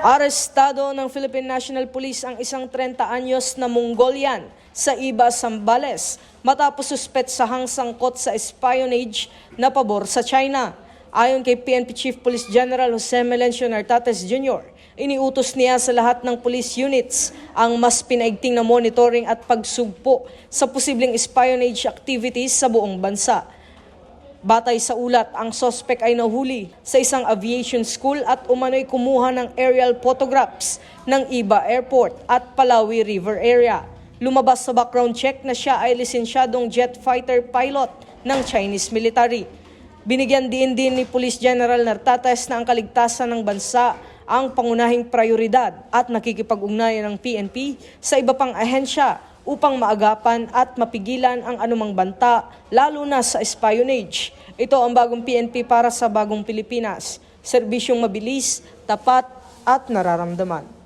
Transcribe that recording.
Arestado ng Philippine National Police ang isang 30 anyos na Mongolian sa Iba, Zambales matapos suspetsahang sangkot sa espionage na pabor sa China. Ayon kay PNP Chief Police General Jose Melencio Nartates Jr., iniutos niya sa lahat ng police units ang mas pinaigting na monitoring at pagsugpo sa posibleng espionage activities sa buong bansa. Batay sa ulat, ang suspect ay nahuli sa isang aviation school at umano'y kumuha ng aerial photographs ng Iba Airport at Palawi River area. Lumabas sa background check na siya ay lisensyadong jet fighter pilot ng Chinese military. Binigyan din ni Police General Nartates na ang kaligtasan ng bansa ang pangunahing prioridad at nakikipag-ugnayan ng PNP sa iba pang ahensya upang maagapan at mapigilan ang anumang banta, lalo na sa espionage. Ito ang bagong PNP para sa bagong Pilipinas. Serbisyong mabilis, tapat at nararamdaman.